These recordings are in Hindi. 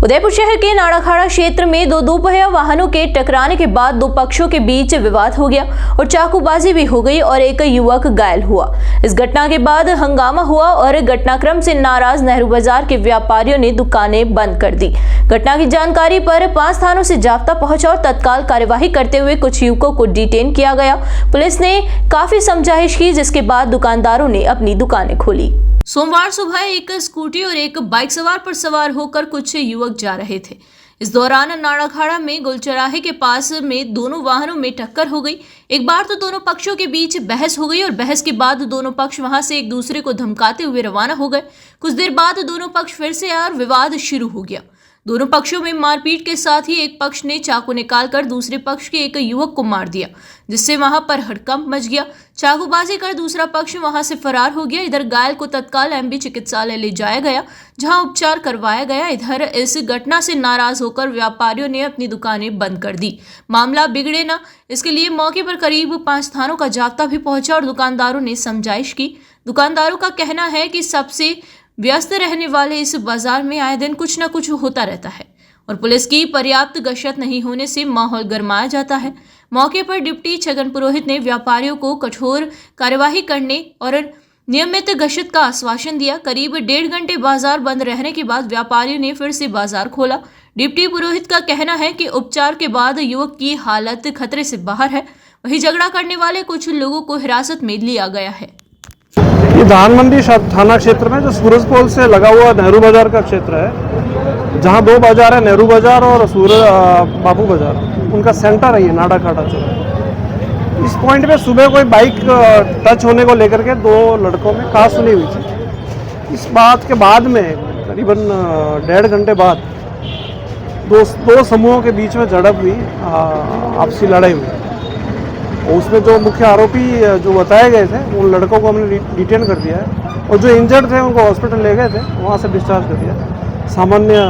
उदयपुर शहर के नाड़ाखाड़ा क्षेत्र में दो दोपहिया वाहनों के टकराने के बाद दो पक्षों के बीच विवाद हो गया और चाकूबाजी भी हो गई और एक युवक घायल हुआ। इस घटना के बाद हंगामा हुआ और घटनाक्रम से नाराज नेहरू बाजार के व्यापारियों ने दुकानें बंद कर दी। घटना की जानकारी पर 5 थानों से जाब्ता पहुंचा और तत्काल कार्यवाही करते हुए कुछ युवकों को डिटेन किया गया। पुलिस ने काफी समझाइश की, जिसके बाद दुकानदारों ने अपनी दुकानें खोली। सोमवार सुबह एक स्कूटी और एक बाइक सवार पर सवार होकर कुछ युवक जा रहे थे। इस दौरान नाड़ाखाड़ा में गुलचराहे के पास में दोनों वाहनों में टक्कर हो गई। एक बार तो दोनों पक्षों के बीच बहस हो गई और बहस के बाद दोनों पक्ष वहां से एक दूसरे को धमकाते हुए रवाना हो गए। कुछ देर बाद दोनों पक्ष फिर से आए और विवाद शुरू हो गया। दोनों पक्षों में मारपीट के साथ ही एक पक्ष ने चाकू निकालकर दूसरे पक्ष के एक युवक को मार दिया, जिससे वहां पर हड़कंप मच गया। चाकूबाजी कर दूसरा पक्ष वहां से फरार हो गया। इधर घायल को तत्काल एमबी चिकित्सालय ले जाया गया, जहां उपचार करवाया गया। इधर इस घटना से नाराज होकर व्यापारियों ने अपनी दुकानें बंद कर दी। मामला बिगड़े ना, इसके लिए मौके पर करीब 5 थानों का जाब्ता भी पहुंचा और दुकानदारों ने समझाइश की। दुकानदारों का कहना है कि सबसे व्यस्त रहने वाले इस बाजार में आए दिन कुछ न कुछ होता रहता है और पुलिस की पर्याप्त गश्त नहीं होने से माहौल गरमाया जाता है। मौके पर डिप्टी छगन पुरोहित ने व्यापारियों को कठोर कार्यवाही करने और नियमित गश्त का आश्वासन दिया। करीब 1.5 घंटे बाजार बंद रहने के बाद व्यापारियों ने फिर से बाजार खोला। डिप्टी पुरोहित का कहना है कि उपचार के बाद युवक की हालत खतरे से बाहर है। वहीं झगड़ा करने वाले कुछ लोगों को हिरासत में लिया गया है। ये धानमंडी थाना क्षेत्र में जो सूरज पोल से लगा हुआ नेहरू बाजार का क्षेत्र है, जहाँ 2 बाजार है, नेहरू बाजार और बापू बाजार, उनका सेंटर है ये नाड़ाखाड़ा चौक। इस पॉइंट पे सुबह कोई बाइक टच होने को लेकर के 2 लड़कों में कहा सुनी हुई थी। इस बात के बाद में करीबन 1.5 घंटे बाद दो समूहों के बीच में झड़प हुई, आपसी लड़ाई हुई। उसमें जो मुख्य आरोपी जो बताए गए थे उन लड़कों को हमने डिटेन कर दिया है और जो इंजर्ड थे उनको हॉस्पिटल ले गए थे, वहाँ से डिस्चार्ज कर दिया। सामान्य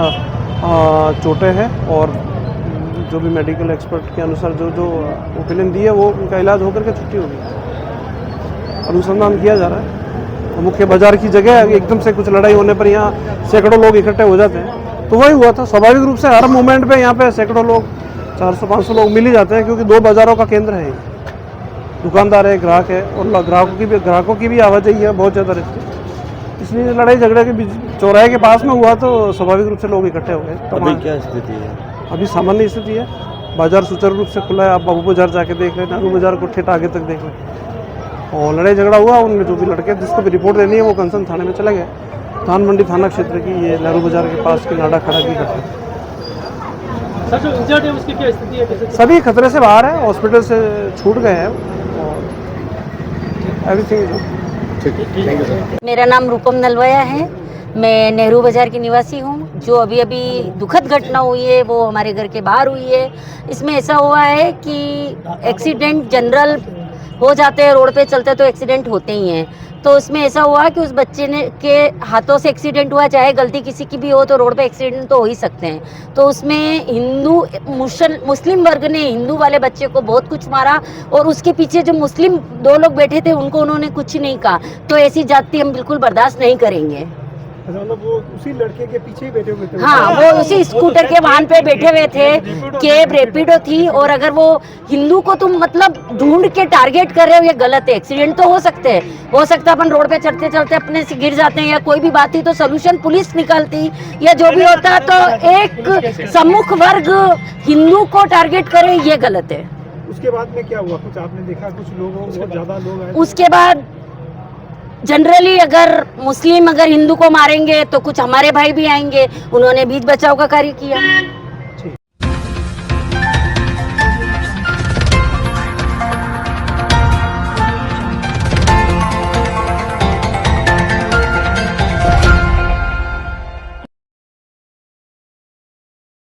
चोटें हैं और जो भी मेडिकल एक्सपर्ट के अनुसार जो ओपिनियन दी है वो उनका इलाज होकर के छुट्टी होगी। अनुसंधान किया जा रहा है। तो मुख्य बाजार की जगह एकदम से कुछ लड़ाई होने पर यहाँ सैकड़ों लोग इकट्ठे हो जाते हैं, तो वही हुआ था। स्वाभाविक रूप से हर मोमेंट पे यहाँ पे सैकड़ों लोग, 400-500 लोग मिल ही जाते हैं, क्योंकि 2 बाजारों का केंद्र है। दुकानदार है, ग्राहक है और ग्राहकों की भी आवाजाही है बहुत ज़्यादा रहती है। इसलिए लड़ाई झगड़े के बीच चौराहे के पास में हुआ तो स्वाभाविक रूप से लोग इकट्ठे हो गए। अभी क्या स्थिति है? अभी सामान्य स्थिति है। बाजार सुचारू रूप से खुला है। आप बाबू बाजार जाके देख लें, नेहरू बाजार को ठेठ आगे तक देख लें। और लड़ाई झगड़ा हुआ, उनमें जो भी लड़के जिसको भी रिपोर्ट देनी है वो कंसर्न थाने में चले गए। धानमंडी थाना क्षेत्र की ये नेहरू बाजार के पास की नाड़ाखाड़ा की घटना। जो इंजर्ड है उसकी क्या स्थिति है? सभी खतरे से बाहर है, हॉस्पिटल से छूट गए हैं और एवरीथिंग। मेरा नाम रूपम नलवया है। मैं नेहरू बाजार की निवासी हूँ। जो अभी दुखद घटना हुई है वो हमारे घर के बाहर हुई है। इसमें ऐसा हुआ है कि एक्सीडेंट जनरल हो जाते हैं, रोड पे चलते तो एक्सीडेंट होते ही हैं। तो उसमें ऐसा हुआ कि उस बच्चे के हाथों से एक्सीडेंट हुआ, चाहे गलती किसी की भी हो तो रोड पे एक्सीडेंट तो हो ही सकते हैं। तो उसमें मुस्लिम वर्ग ने हिंदू वाले बच्चे को बहुत कुछ मारा और उसके पीछे जो मुस्लिम 2 लोग बैठे थे उनको उन्होंने कुछ नहीं कहा। तो ऐसी जाति हम बिल्कुल बर्दाश्त नहीं करेंगे। मतलब वो उसी लड़के के पीछे ही बैठे हुए थे? हाँ, वो उसी स्कूटर के वाहन पे बैठे हुए थे। कैब रैपिडो थी और अगर वो हिंदू को तुम मतलब ढूंढ के टारगेट कर रहे हो, ये गलत है। एक्सीडेंट तो हो सकते हैं, हो सकता है अपन रोड पे चलते चलते अपने से गिर जाते हैं या कोई भी बात थी तो सोल्यूशन पुलिस निकालती या जो भी होता, तो एक सम्मुख वर्ग हिंदू को टारगेट करे, ये गलत है। उसके बाद में क्या हुआ? कुछ आपने देखा? कुछ लोगों, बहुत ज्यादा लोग आए? उसके बाद जनरली अगर मुस्लिम हिंदू को मारेंगे तो कुछ हमारे भाई भी आएंगे, उन्होंने बीच बचाव का कार्य किया।